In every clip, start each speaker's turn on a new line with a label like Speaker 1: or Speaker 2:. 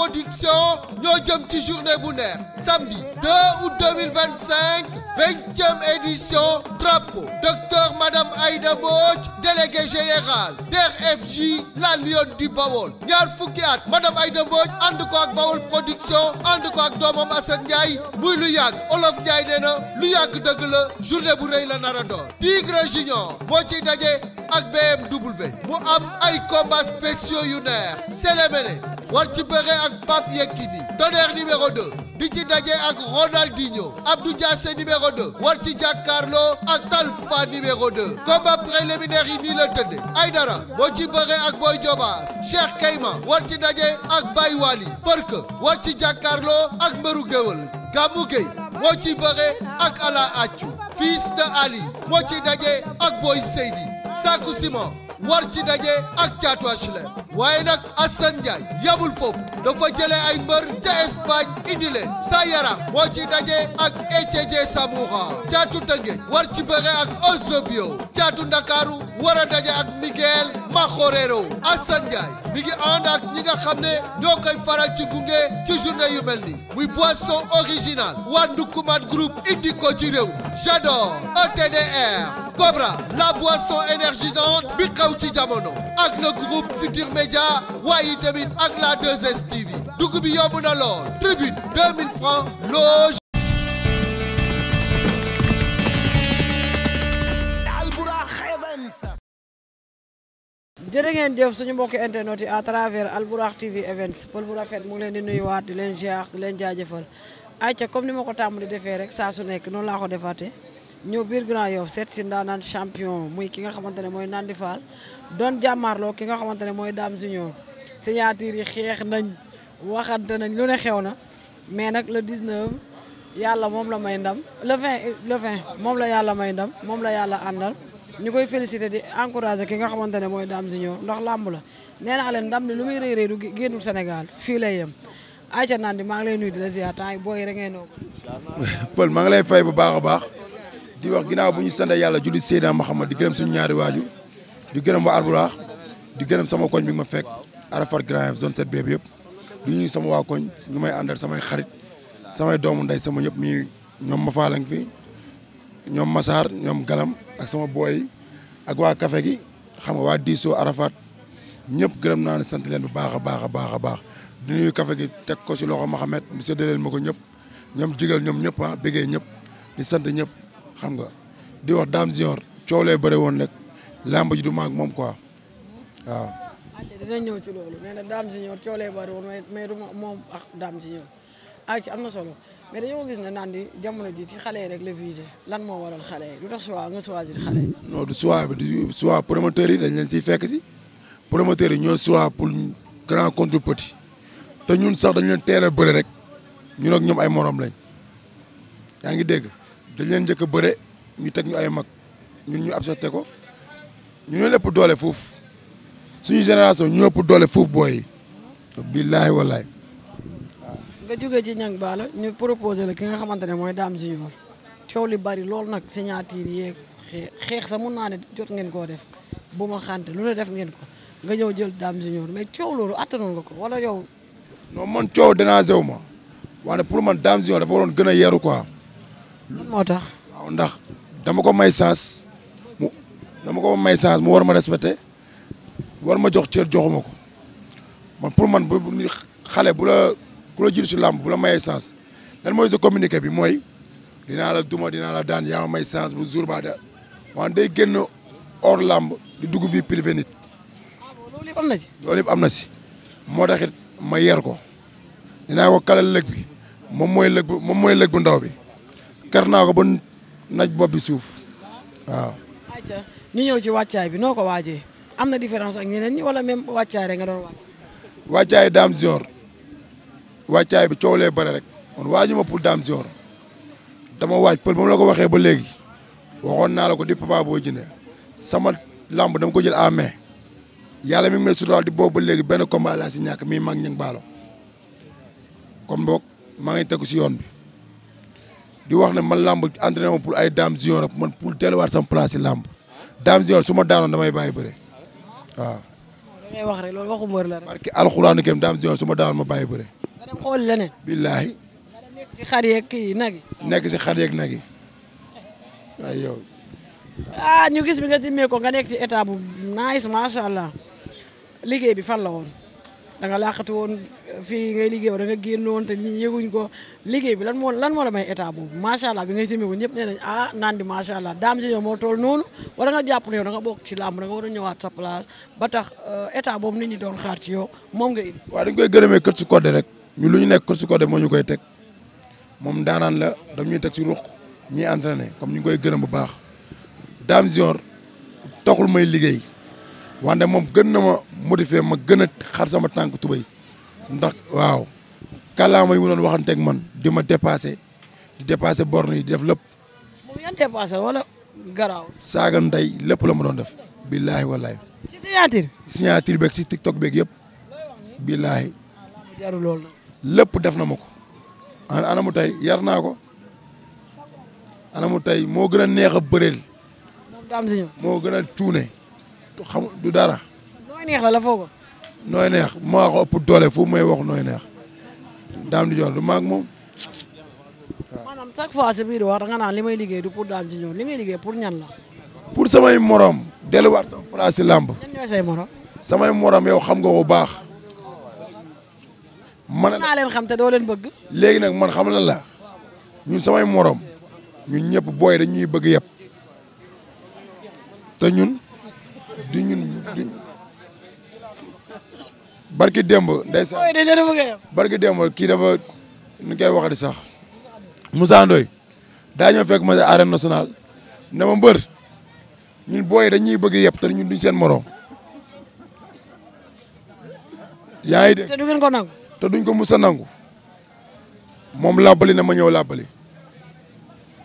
Speaker 1: production ñoo jëm ci journée bu neex samedi 2 août 2025 20e édition drapeau docteur madame Aïda Mbodj délégué général DER/FJ la Lionne du Bawol ñaar fukki at madame Aïda Mbodj ànd ko ak Bawol production ànd ko ak doomam Assane Ndiaye muy lu yàgg Olof Ndiaye nee na lu yàgg dëgg la journée bu rëy la nar a doon Tigre Junior moo ciy daje ak BMW mu am ay combats spéciaux yu neex Sélémène war ci bëre ak Pape Yekini Tonnerre numéro 2 di ci daje ak Ronaldinho Abdou Diassé numéro 2 war ci jàkkaarloo ak Talfa numéro 2 combat préliminaire yi nii la tëdde Aïdara moo ci bëre ak Boy Diobass Cheikh Kayma war ci daje ak Baye Wali Barke war ci jàkkaarloo ak Mbëru Géwël Gamou Gueye moo ci bëre ak Ala Accu Fils de Ali moo ci daje ak Boy Seydi Sakou Simon war ci daje ak Thiatou HLM waaye nag Assane Ndiaye yabul foofu dafa jëlee ay mbër ca Espagne indi leen sa yara moo ci daje ak ETJ Samoura Thiatou Tëngéej war ci bëre ak Ozobio Thiatou Ndakaaru war a daje ak Miguel Majorero Assane Ndiaye mi ngi ànd ak ñi nga xam ne ñoo koy faral ci gunge ci journée yu mel ni muy boisson original waa Ndukuman groupe indi ko ci réew J'adore ETDR Cobra la boisson énergisante bi xew ci jamono ak le groupe Futur Média waaye tamit ak la 2STV dugg bi yomb na lool tribune 2000 francs loge
Speaker 2: jërë ngeen jëf suñu mbokki internet yi à travers Albourakh TV Events Pël bu rafet mu ngi leen di nuyuwaat di leen ziar di leen jaajëfal ayca comme ni ma ko tàmm di defee rek saa su nekk noonu laa ko defaatee ñëw biir Grand Yoff seet si ndaanaan champion muy ki nga xamante ne mooy Nandi Fall doon jàmmaarloo ki nga xamante ne mooy Dame Junior signature yi xeex nañ waxante nañ lu ne xew na mais nag le 19 yàlla moom la may ndam le 20 moom la yàlla may ndam moom la yàlla àndal ñu koy félicité di encouragé ki nga xamante ne mooy Dame Junior ndax làmb la nee naa leen ndam li lu muy rëy rëy du génnul Sénégal fii lay yem ayca Nandi maa ngi lay nuyu di la ziar temps yi booy rek ngay noo
Speaker 3: Pël maa ngi lay fay bu baax a baax di wax ginnaaw bu ñu sant yàlla julli Seydina Muhammad di gërëm suñu ñaari waaju di gërëm waa Albourakh di gërëm sama koñ bi ma fekk Arafat Grand Yoff zone 7B bi yëpp di ñuy sama waa koñ ñu may àndal samay xarit samay doomu ndey sama ñëpp mi ñoom ma faalang fi ñoom Massar ñoom Galam ak sama booy ak waa café gi xam nga waa Diso Arafat ñëpp gërëm naa ne sant leen bu baax a baax a baax a baax di nuyu café gi teg ko si loxo Mohamed mu séddaleel ma ko ñëpp ñoom jigal ñoom ñëpp ah bëggee ñëpp di sant ñëpp xam nga di wax Dame Junior coow lay bëre woon rek lamb ji du maag moom quoi waaw.
Speaker 2: dinañ ñëw ci loolu nee na Dame Junior coow lay bëre woon mais du moom ak Dame Junior ay ci am na solo mais dañoo gis ne Nandi jamono ji ci xale yi rek la visé lan moo waral xale yi lu tax choix nga choisir xale yi.
Speaker 3: non du choix bi du choix promoteurs yi dañ leen siy fekk si promoteurs yi ñoo choix pour grand contre petit te ñun sax dañ leen teel a bëre rek ñun ak ñoom ay morom lañ yaa ngi dégg. dañ leen njëkk a bëre ñu teg ñu ay mag ñun ñu accepté ko ñu ñoo lépp doole foofu suñu génération ñu ëpp doole foofu booy yi billaahi wallaahi
Speaker 2: nga jógee ci ñang baala ñu proposé la ki nga xamante ne mooy Dame Junior coow li bari loolu nag signature yeeg xeex sa mun naa ne jot ngeen koo def bu ma xante lu ne def ngeen ko nga ñëw jël Dame Junior mais coow loolu attanoon nga ko wala yow.
Speaker 3: non man coow dérangé wu ma waaye pour man Dame Junior dafa waroon gën a yeeru quoi.
Speaker 2: moo tax.
Speaker 3: waaw ndax dama ko may chance mu war ma respecté war ma jox cër joxuma ko man pour man bu xale bu la ku la jiitu si làmb bu la mayee chance lan mooy sa communiqué bi mooy dinaa la duma dinaa la daan yaa ma may chance bu jour ba da waaye day génn hors làmb di dugg vie privée nit.
Speaker 2: loolu yëpp am na ci.
Speaker 3: loolu yëpp am na si moo taxit ma yer ko dinaa ko kalal lëg bi moom mooy lëg bu ndaw bi. kar naa ko ba naj bopp bi suuf waaw.
Speaker 2: ayca ñu ñëw ci wàccaay bi noo ko waajee am na différence ak ñeneen ñi wala même wàccaay rek nga doon waaj.
Speaker 3: wàccaay Dame Junior wàccaay bi coow lee bëre rek man waaju ma pour Dame Junior dama waaj Pël ba mu la ko waxee ba léegi waxoon naa la ko di Papa Boy Djiné sama lamb dama ko jël à main yàlla mi ngi may suturaal di boobu ba léegi benn combat laa si ñàkk mii mag ñang baalo comme boog maa ngi tegu si yoon bi. di wax ne man lamb entraîné ma pour ay Dame Junior man pour delluwaat sama place si lamb Dame Junior su ma daanoon damay bàyyi bëre waaw.
Speaker 2: ngay wax rek loolu waxu mbër la rek.
Speaker 3: parce que alxuraanu kem Dame Junior su ma daawoon ma bàyyi bëre.
Speaker 2: nga dem xooli leneen.
Speaker 3: billaahi.
Speaker 2: nga dem nekk si xar yeeg kii nag yi.
Speaker 3: nekk si xar yeeg nag yi waaye yow.
Speaker 2: ñu gis bi nga simmee ko nga nekk ci état bu nice macha allah liggéey bi fan la woon da nga laqatu woon fii ngay liggéey da nga génn woon te ñi yëguñ ko liggéey bi lan moo la may état boobu macha allah bi ngay simmee ko ñëpp nee nañ naan di macha allah Dame Junior moo toll noonu wala nga jàpp ne yow da nga bokk ci làmb da nga war a ñëwaat sa place ba tax état boobu nit ñi doon xaar ci yow moom nga indi.
Speaker 3: waaw dañ koy gërëmee kër su Codé rek ñu lu ñu nekk kër su Codé moo ñu koy teg moom daanaan la dam ñuy teg si ruq ñiy entraîné comme ñu ngi koy gërëm bu baax Dame Junior taxul may liggéey wante moom gën na ma motiver ma gën a xar sama tànk tubay ndax waaw kàllaama yi mu doon waxanteeg man di ma dépassé di dépassé borne yi di def lépp.
Speaker 2: moom yan dépassé wala garaaw.
Speaker 3: saaga ndey lépp la ma doon def. billaahi wallaahi.
Speaker 2: ci signature.
Speaker 3: signature beeg si TikTok beeg yëpp. billaahi.
Speaker 2: jarul loolu la.
Speaker 3: lépp def na ma ko. anamu tey yar naa ko. anamu tey moo gën a neex a bëreel.
Speaker 2: moom Dame Junior.
Speaker 3: moo gën a cuune. xam du dara.
Speaker 2: nooy neex la foog.
Speaker 3: nooy neex maa ko ëpp doole fu may wax nooy neex Dame Junior du maag moom.
Speaker 2: maanaam chaque fois si biir wax da nga naan li may liggéey du pour Dame Junior li ngay liggéey pour ñan la.
Speaker 3: pour samay morom delluwaat sama place si làmb.
Speaker 2: ñan ñooy say morom.
Speaker 3: samay morom yow xam nga ko baax. man
Speaker 2: naa leen xam te doo leen bëgg.
Speaker 3: léegi nag man xam lan la ñun samay morom ñun ñëpp booy dañuy bëgg yëpp te ñun. di ñun barki démb ndeysaan barki démb kii dafa nu koy wax di sax Moussa Ndoye daa ñoo fekk ma si arène nationale ne ma mbër ñun booy dañuy bëgg yëpp te ñun duñ seen morom yaa ngi dégg
Speaker 2: te du ngeen ko nangu
Speaker 3: te duñ ko mus a nangu moom làbbali na ma ñëw làbbali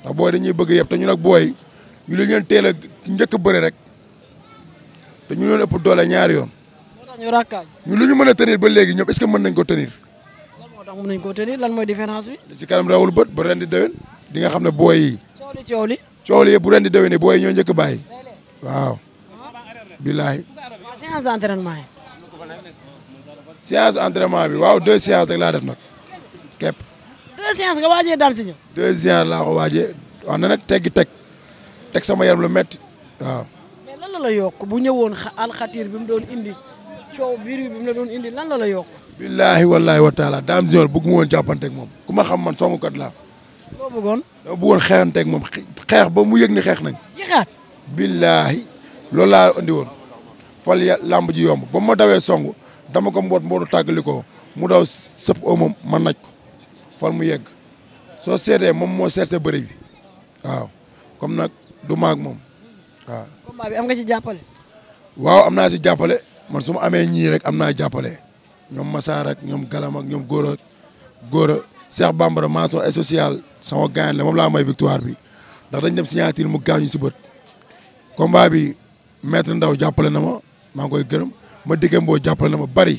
Speaker 3: ndax booy dañuy bëgg yëpp te ñun ak booy ñu li leen teel a njëkk a bëre rek te ñu leen ëpp doole ñaari yoon.
Speaker 2: moo tax ñu rakkaaj.
Speaker 3: ñu lu ñu mën a tenir ba léegi ñoom est-ce que mën nañ ko tenir.
Speaker 2: lan moo tax mën nañ koo tenir lan mooy différence bi.
Speaker 3: ci kanam rawul bët ba ren di déwén di nga xam ne booy yi.
Speaker 2: coow li.
Speaker 3: coow li yëpp bu ren di déwén booy yi ñoo njëkk a bàyyi. waaw. billahi.
Speaker 2: waaw séance d'entraînement yi.
Speaker 3: séance entraînement bi waaw 2 séances rek laa def nag képp.
Speaker 2: 2 séances nga waajee Dame Junior.
Speaker 3: 2 séances laa ko waajee wax na nag teggi teg sama yaram lu metti waaw.
Speaker 2: lan la yokk bu ñëwoon alxatir bi mu doon indi coow biir bi mu la doon indi lan la yokk.
Speaker 3: billahi wallahi wa taala Dame Junior bëgg mu woon jàppanteeg moom ku ma xam man songukat laa.
Speaker 2: loo bëggoon.
Speaker 3: dama bëggoon xeexanteeg moom xeex ba mu yëg ni xeex nañ.
Speaker 2: jeexaat.
Speaker 3: billahi loolu laa andi woon fal làmb ji yomb ba ma dawee songu dama ko mbootu tàggali ko mu daw sëpp oo moom man naj ko fal mu yegg soo seetee moom moo seet sa bëri bi waaw comme nag du maag moom waaw.
Speaker 2: combat bi am nga ci jàppale.
Speaker 3: waaw am naa si jàppale man su ma amee ñii rek am naa jàppale ñoom Massar ak ñoom Galam ak ñoom Gora Cheikh Bambara mention spéciale sama gaañ la moom laa may victoire bi ndax dañ dem signature mu gaañu si bët combat bi maître Ndaw jàppale na ma maa ngi koy gërëm ma diggee mboo jàppale na ma bari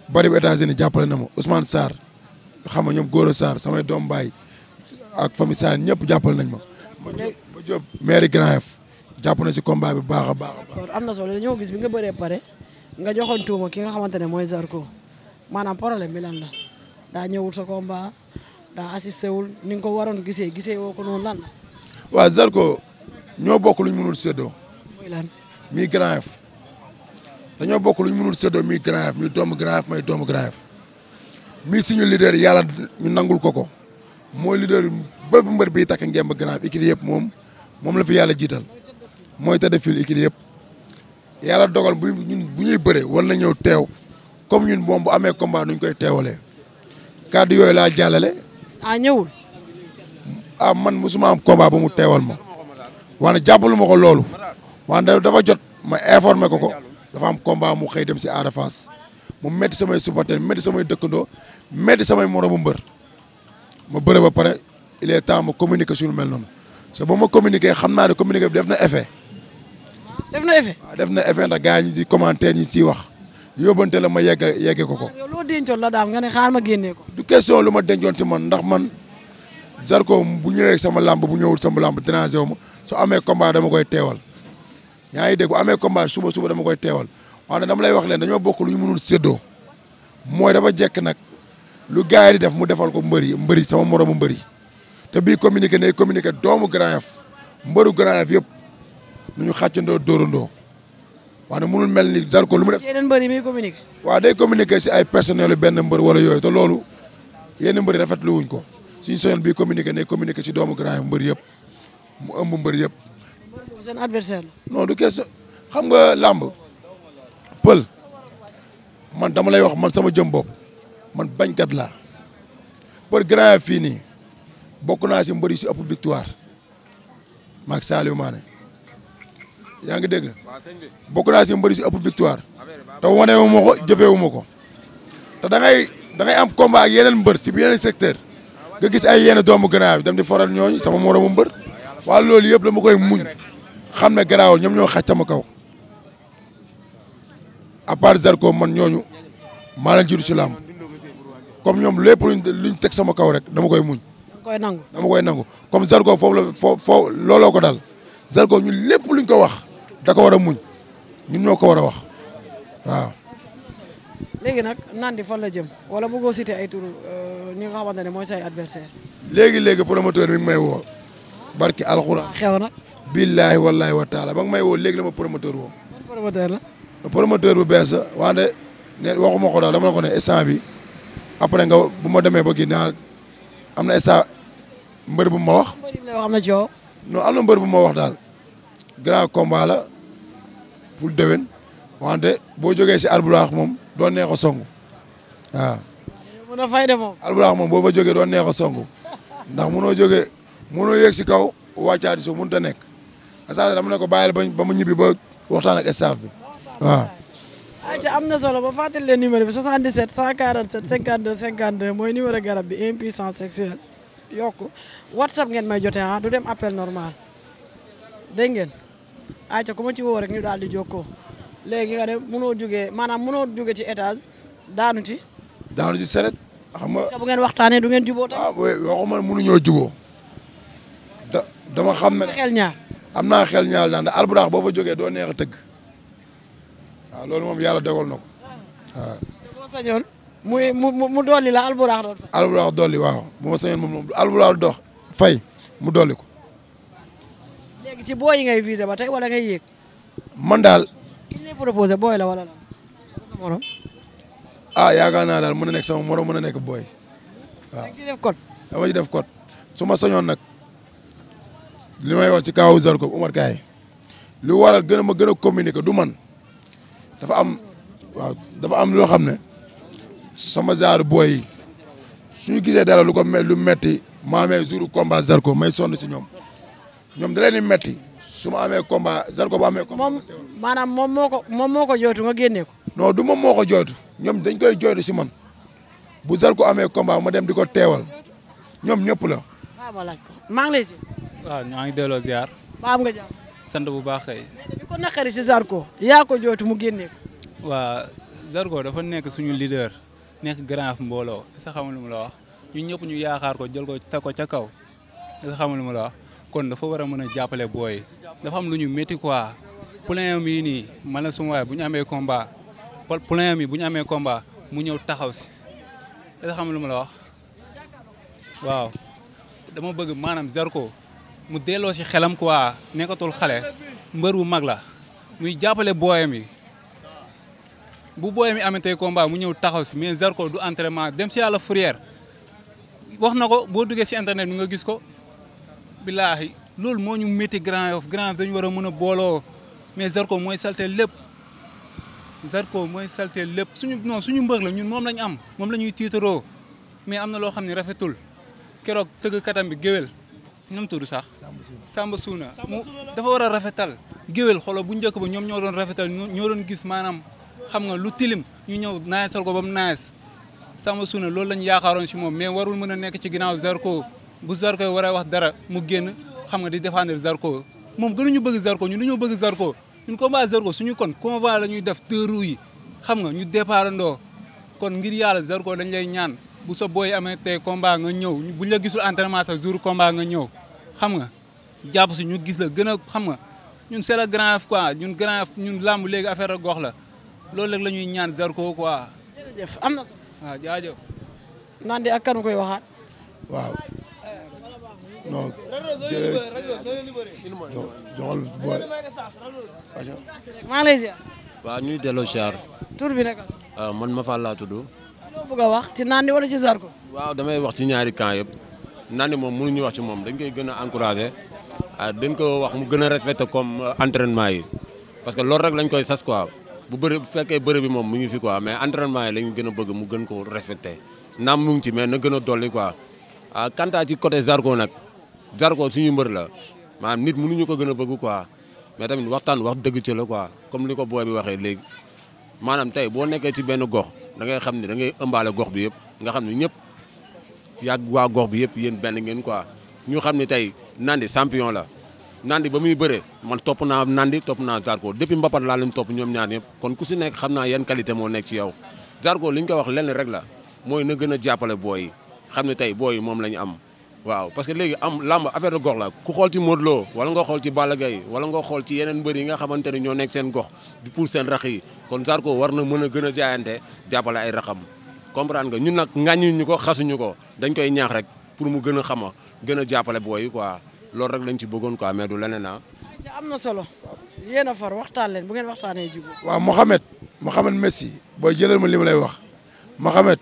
Speaker 3: bu États-Unis jàppale na ma Ousmane Sarr xam nga ñoom Gora Sarr samay doom baay ak famille Sarr ñëpp jàppale nañ ma ma jóob maire Grand Yoff jàpp na si combat bi baax a baax.
Speaker 2: am na solo dañoo gis bi nga bëree pare nga joxoon tuuma ki nga xamante ne mooy Zarko maanaam problème bi lan la daa ñëwul sa combat daa assisté wul ni nga ko waroon gisee woo ko noonu lan la.
Speaker 3: waaw Zarko ñoo bokk luñ mënul séddoo.
Speaker 2: mooy lan.
Speaker 3: mii Grand Yoff dañoo bokk luñ mënul séddoo mii Grand Yoff mii doomu Grand Yoff may doomu Grand Yoff mii suñu leader yàlla ñu nangul ko mooy leader bépp mbër bii takk ngemb Grand Yoff équipe yëpp moom la fi yàlla jiital. mooy tëdd fil équipe yëpp yàlla dogal bu ñuy bëre war na ñëw teew comme ñun moom bu amee combat nuñ koy teewalee kàddu yooyu laa jàllale.
Speaker 2: ñëwul.
Speaker 3: Man mosuma am combat ba mu teewal ma wante jàppalu ma ko loolu wante dafa jot ma informé ko dafa am combat mu xëy dem si Ada Fass mu métti samay supporter métti samay dëkkandoo métti samay moromu mbër ma bëre ba pare il est temps ma communiquer sur mel noonu so ba ma communiquer xam naa ne communiquer bi def na effet.
Speaker 2: def na effet.
Speaker 3: waaw def na effet ndax gars yi ñu ci commentaire ñi ciy wax yóbbante la ma yegge ko.
Speaker 2: yow loo dencoon la daal nga ne xaar ma génnee ko.
Speaker 3: du question lu ma dencoon ci man ndax man Zarko bu ñëwee sama lamb bu ñëwul sama lamb déranger wu ma su amee combat dama koy teewal yaa ngi dégg bu amee combat suba dama koy teewal wante dama lay wax leen dañoo bokk lu ñu mënul séddoo mooy dafa jekk nag lu gars yi di def mu defal ko mbëri sama moromu mbëri te bii communiqué ne communiqué doomu Grand Yoff mbëru Grand Yoff yëpp nu ñu xàccandoo dóorandoo wante mënul mel ni Zarko lu mu def.
Speaker 2: yeneen mbëri mi communiqué.
Speaker 3: waaw day communiqué si ay personnel yu benn mbër wala yooyu te loolu yenn mbëri rafetlu wuñ ko suñu soñoon bii communiqué ne communiqué si doomu Grand Yoff mbër yëpp mu ëmb mbër yëpp.
Speaker 2: seen adversaire la.
Speaker 3: non du question xam nga làmb pël man dama lay wax man sama jëm bopp man bañkat laa pour Grand Yoff fii nii bokk naa si mbër yi si ëpp victoire maag Saliou Mané yaa ngi dégg bokk naa si mbër yi si ëpp victoire te wanewu ma ko jëfewu ma ko te da ngay am combat ak yeneen mbër si yeneen secteur nga gis ay yenn doomu Grand Yoff dem di foral ñooñu sama moromu mbër waa loolu yëpp dama koy muñ xam ne garaawul ñoom ñoo xaj sama kaw à part Zarko man ñooñu maa leen jiitu ci làmb comme ñoom lépp luñ teg sama kaw rek dama koy muñ. dama koy nangu comme Zarko foofu la foofu looloo ko dal Zarko ñun lépp luñ ko wax da ko war a muñ ñun ñoo ko war a wax waaw.
Speaker 2: léegi nag Nandi fan la jëm wala bëggoo citer ay turu ñi nga xamante ne mooy say adversaire.
Speaker 3: léegi promoteur mi ngi may woo barki alxuraan.
Speaker 2: xew na.
Speaker 3: billaahi wallaahi wa taala ba nga may woo léegi la ma promoteur woo.
Speaker 2: promoteur la.
Speaker 3: promoteur bu bees la wante ne waxuma ko daal dama la ko ne instant bi après nga bu ma demee ba kii naa am na instant mbër bu ma wax.
Speaker 2: am na coow.
Speaker 3: non am na mbër bu ma wax daal grand combat la pour déwén wante boo jógee si Albourakh moom doo neex a songu waaw.
Speaker 2: mën a fay de moom.
Speaker 3: Albourakh moom boo fa jógee doo neex a songu ndax munoo yéeg si kaw wàccaati suuf mënut a nekk instant dama ne ko bàyyil ba mu ñibbi ba waxtaan ak staff bi waaw.
Speaker 2: ayca am na solo ba fàttali leen numéro bi 77 147 52 52 mooy numéro garab bi impuissance sexuelle yokku WhatsApp ngeen may jotee du dem appel normal dégg ngeen ayca ku ma ci woo rek ñu daal di jokkoo léegi nga dem mënoo jógee ci étage daanu ci
Speaker 3: seret xam nga.
Speaker 2: est-ce que bu ngeen waxtaanee du ngeen juboo tam.
Speaker 3: waxuma mënuñoo juboo dama xam ne
Speaker 2: xel ñaar
Speaker 3: am naa xel ñaar daan Albourakh boo fa jógee doo neex a tëgg waaw loolu moom yàlla dogal na ko waaw.
Speaker 2: boo sañoon mu dolli la Albourakh doon fay.
Speaker 3: Albourakh dolli waaw bu ma sañoon moom Albourakh dox fay mu dolli ko.
Speaker 2: léegi ci booy yi ngay visé ba tey wala ngay yéeg.
Speaker 3: man daal.
Speaker 2: ki ñu lay proposé booy la wala la sa morom.
Speaker 3: yaakaar naa daal mën na nekk sama morom mën na nekk booy waaw.
Speaker 2: da nga ciy def code.
Speaker 3: dama ci def code su ma sañoon nag. li may wax ci kaw Zarko Omar Kaye li waral ma gën a communiquer du man dafa am loo xam ne sama genre booy yi suñu gisee dara lu metti ma amee jour combat Zarko may sonn ci ñoom da leen di metti su ma amee combat Zarko bu amee combat.
Speaker 2: moom moo ko jooytu nga génnee ko.
Speaker 3: non du moom moo ko jooytu ñoom dañ koy jooytu si man bu Zarko amee combat ma dem di ko teewal ñoom ñëpp la.
Speaker 2: waaw ma laaj ko maa ngi lay si.
Speaker 4: waaw ñoo ngi delloo ziar.
Speaker 2: ba am nga jàmm.
Speaker 4: sant bu baax kay.
Speaker 2: li ko naqari si Zarko. yaa ko jooytu mu génnee ko.
Speaker 4: waa Zarko dafa nekk suñu leader nekk Grand Yoff mbooloo est-ce que xam lu mu la wax ñun ñëpp ñu yaakaar ko jël ko teg ko ca kaw est-ce que xam lu mu la wax kon dafa war a mën a jàppale booy dafa am lu ñu métti quoi poulain yi nii man la suma waay bu ñu amee combat poulain yi bu ñu amee combat mu ñëw taxaw si est-ce que xam lu mu la wax waaw dama bëgg maanaam Zarko mu delloo si xelam quoi nekkatul xale mbër bu mag la muy jàppale booyam yi bu booyam yi amantee combat mu ñëw taxaw si mais Zarko du entraînement dem si yàlla fourrière wax na ko boo duggee si internet bi nga gis ko billaahi loolu moo ñu métti Grand Yoff dañu war a mën a booloo mais Zarko mooy salté lépp suñu mbër la ñun moom lañ am moom la ñuy tiitaroo mais am na loo xam ne rafetul keroog tëgg katam bi géwél ñoom tudd sax Samba Suuna mu dafa war a rafetal géwél xolo bu njëkk ba ñoom ñoo doon rafetal ñoo doon gis maanaam xam nga lu tilim ñu ñëw naayesal ko ba mu naayes Samba Suuna loolu lañ yaakaaroon si moom mais warul mën a nekk ci ginnaaw Zarko bu Zarko war a wax dara mu génn xam nga di défendre Zarko moom gënuñu bëgg Zarko ñun dañoo bëgg Zarko ñun combat Zarko suñu kon convoi la ñuy def deux roues yi xam nga ñu départandoo kon ngir yàlla Zarko dañ lay ñaan bu sa booy amee tey combat nga ñëw buñ la gisul entraînement sax jour combat nga ñëw xam nga jàpp si ñu gis la gën a xam nga ñun c'est le Grand Yoff quoi ñun Grand Yoff ñun làmb léegi affaire a gox la loolu rek la ñuy ñaan Zarko quoi.
Speaker 2: jërëjëf am na solo.
Speaker 4: waaw jaajëf.
Speaker 2: Nandi ak kan koy waxaat.
Speaker 3: waaw non jërëjëf joxal boole.
Speaker 2: maa ngi lay ziar.
Speaker 5: waaw ñuy delloo ziar.
Speaker 2: tur bi naka.
Speaker 5: man ma fa laa tudd.
Speaker 2: loo bëgg a wax ci Nandi wala ci Zarko.
Speaker 5: waaw damay wax ci ñaari camp yëpp Nandi moom mënuñu wax ci moom dañ koy gën a encouragé dañ ko wax mu gën a respecté comme entraînement yi parce que loolu rek lañ koy sas quoi bu fekkee bëre bi moom mu ngi fi quoi mais entraînement yi lañ gën a bëgg mu gën ko respecté naam mu ngi ci mais na gën a dolli quoi quant à ci côté Zarko nag Zarko suñu mbër la maanaam nit mënuñu ko gën a bëgg quoi mais tamit waxtaan wax dëgg ci la quoi comme ni ko booy bi waxee léegi maanaam tey boo nekkee ci benn gox da ngay xam ne da ngay ëmbaale gox bi yëpp nga xam ne ñëpp yàgg waa gox bi yëpp yéen benn ngeen quoi ñu xam ne tey Nandi champion la Nandi ba muy bëre man topp naa Nandi topp naa Zarko depuis mbapat laa leen topp ñoom ñaar ñëpp kon ku si nekk xam naa yan qualité moo nekk ci yow Zarko li ñu ko wax lenn rek la mooy na gën a jàppale booy yi xam ne tey booy yi moom la ñu am waaw parce que léegi am lamb affaire de gox la ku xool ci Modou Lo wala nga xool ci Balla Gaye wala nga xool ci yeneen mbër yi nga xamante ne ñoo nekk seen gox di pour seen rax yi kon Zarko war na mën a gën a jaayante jàppale ay raxam comprendre nga ñun nag ŋàññuñu ko xasuñu ko dañ koy ñaax rek pour mu gën a xama gën a jàppale booy yi quoi loolu rek lañ ci bëggoon quoi mais du leneen
Speaker 2: am na solo yéen a far waxtaan leen bu ngeen waxtaanee jibu
Speaker 3: waaw Mohamed Messi booy jëlal ma li ma lay wax Mohamed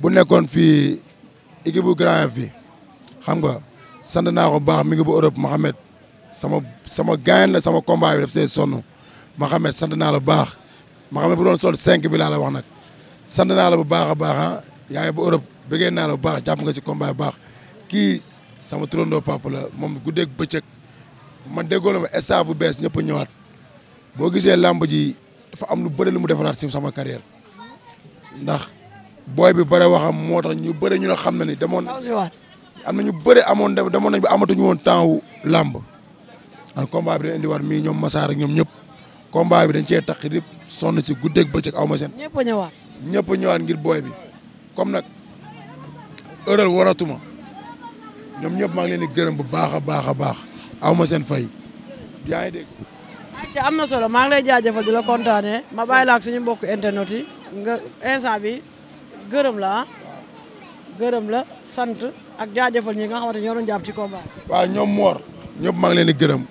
Speaker 3: bu nekkoon fii équipe bu Grand Yoff fi xam nga sant naa ko baax mi ngi bu Europe Mohamed sama gaañ la sama combat bi daf see sonn Mohamed sant naa la baax Mohamed bu doon sol 5 bi laa la wax nag sant naa la bu baax a baax yaa ngi bu Europe bëggee naa la bu baax jàpp nga si combat bu baax kii sama turandoo papa la moom guddeeg bëccëg man déggoo la ma staff bu bees ñëpp a ñëwaat boo gisee làmb ji dafa am lu bëri lu mu defaraat si sama carrière ndax booy bi bëri waxam moo tax ñu bëri ñu ne xam na ni demoon am na ñu bëri demoon nañ ba amatuñu woon temps wu làmb an combat bi dañ indiwaat mii ñoom Massar ak ñoom ñëpp combat bi dañ cee tax rip sonn si guddeeg bëccëg aw ma seen
Speaker 2: ñëpp a ñëwaat
Speaker 3: ngir booy bi comme nag heure waratuma ñoom ñëpp maa ngi leen di gërëm bu baax a baax a baax aw ma seen fay yaa ngi dégg.
Speaker 2: ayca am na solo maa ngi lay jaajëfal di la kontaanee ma bàyyi la ak suñu mbokku internet yi nga instant bi gërëm la sant ak jaajëfal ñi nga xamante ñoo doon jàpp ci combat bi.
Speaker 3: waaw ñoom Mor ñëpp maa ngi leen di gërëm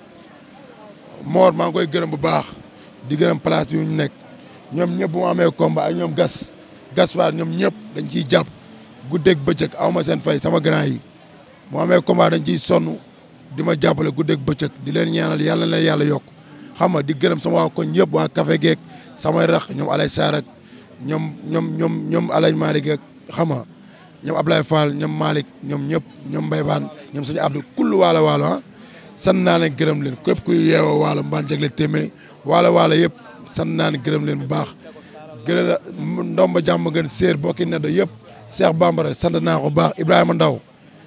Speaker 3: Mor maa ngi koy gërëm bu baax di gërëm place bi ñu nekk ñoom ñëpp bu ma amee combat ak ñoom Gaspard ñoom ñëpp dañ ciy jàpp guddeeg bëccëg aw ma seen fay sama grand yi bu ma amee combat dañ ciy sonn di ma jàppale guddeeg bëccëg di leen ñaanal yàlla na leen yàlla yokk xam nga di gërëm sama waa koñ yëpp waa café geek samay rax ñoom Alay Sarr ak ñoom Alay Malick ak xam nga ñoom Ablaye Fall ñoom Malick ñoom ñëpp ñoom Mbaye Bane ñoom suñu Abdou kull waalo sant naa leen gërëm leen képp kuy yeewoo waalo mbaan jagle téeméer waalo yëpp sant naa leen gërëm leen bu baax gërëm la ndomba jàmm gën séer bokki neddo yëpp Cheikh Bambara sant naa ko baax Ibrahima Ndaw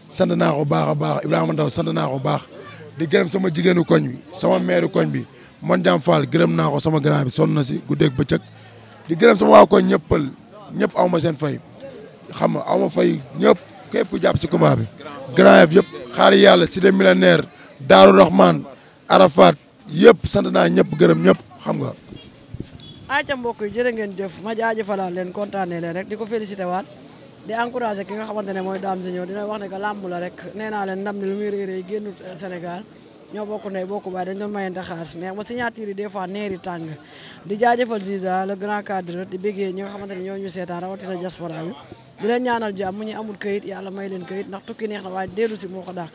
Speaker 3: sant naa ko baax a baax Ibrahima Ndaw sant naa ko baax di gërëm sama jigéenu koñ bi sama meeru koñ bi Mon Jam Fall gërëm naa ko sama grand bi sonn na si guddeeg bëccëg di gërëm sama waa koñ ñëpp aw ma seen fay xam nga aw ma fay ñëpp képp ku jàpp si combat bi Grand Yoff yëpp xaari yàlla Cité Millionnaire Daaru Rahman Arafat yëpp sant naa ñëpp gërëm ñëpp xam nga.
Speaker 2: ayca mbokk yi jërë ngeen jëf ma jaajëfalaat leen kontaanee leen rek di ko félicité waat di encouragé ki nga xamante ne mooy Dame Junior dina wax ne que làmb la rek nee naa leen ndam ni lu muy réeré génnut Sénégal ñoo bokk ndey bokk baay dañ doon mayante xaalis mais ba signature yi des fois neeri tàng di jaajëfal Ziza le grand cadre di béggee ñi nga xamante ne ñoo ñu seetaan rawatina diaspora bi di leen ñaanal jàmm ñu amul këyit yàlla may leen këyit ndax tukki neex na waaye dellu si moo ko dàq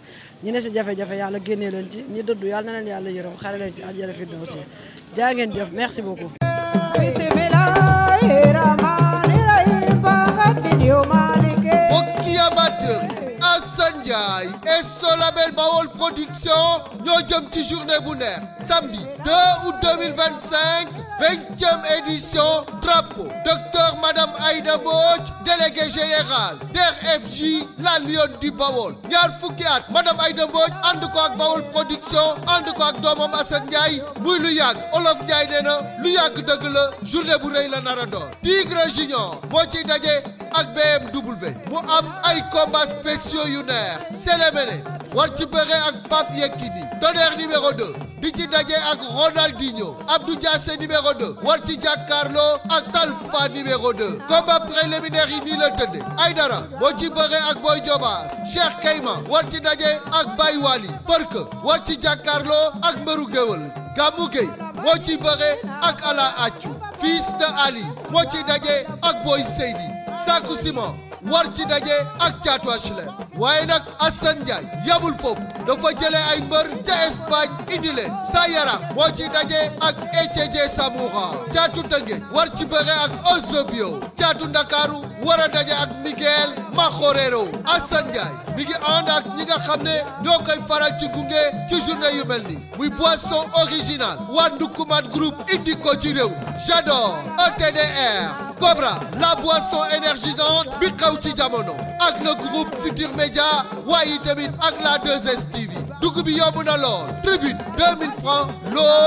Speaker 2: ñi ne si jafe-jafe yàlla génnee leen ci ñi dëddu yàlla na leen yàlla yërëm xare leen ci àjjana firdawsi jaa ngeen jëf merci beaucoup
Speaker 1: Bokki amateur Assane Ndiaye et son label Bawol Production ñoo jëm ci journée bu neex samedi 2 août 2025 20e édition drapeau docteur Madame Aïda Mbodj délégué général DER/FJ la Lionne du Bawol ñaar fukki at Madame Aïda Mbodj ànd ko ak Bawol Production ànd ko ak doomam Assane Ndiaye muy lu yàgg Olof Ndiaye nee na lu yàgg dëgg la journée bu rëy la nar a doon Tigre Junior moo ciy daje ak BMW mu am ay combats spéciaux yu neex Sélémélé war ci bëre ak Pape Yekini Tonnerre numéro 2 di ci daje ak Ronaldinho. Abdou Diassé numéro 2 war ci jàkkaarloo ak Talfa numéro 2. combat préliminaire yi nii la tëdde Aïdara moo ci bëre ak Boy Diobass. Cheikh Kayma war ci daje ak Baye Wali. Barke war ci jàkkaarloo ak Mbëru Géwël. Gamou Gueye moo ci bëre ak Ala Accu. Fils de Ali moo ci daje ak Boy Seydi. Sakou Simon war ci daje ak Thiatou HLM. waaye nag Assane Ndiaye yabul foofu dafa jëlee ay mbër ca Espagne indi leen sa yara moo ci daje ak Etienne Samoura. Thiatou Tëngéej war ci bëre ak Ozobio. Thiatou Ndakaaru war a daje ak Miguel Makhorero. Assane Ndiaye mi ngi ànd ak ñi nga xam ne ñoo koy faral ci gunge ci journée yu mel ni muy boisson original waa Ndukuman groupe indi ko ci réew J'adore ETDR Cobra la boisson énergisante bi xew ci jamono ak le groupe Futur Média waaye tamit ak la 2STV dugg bi yomb na lool tribune 2000 francs loge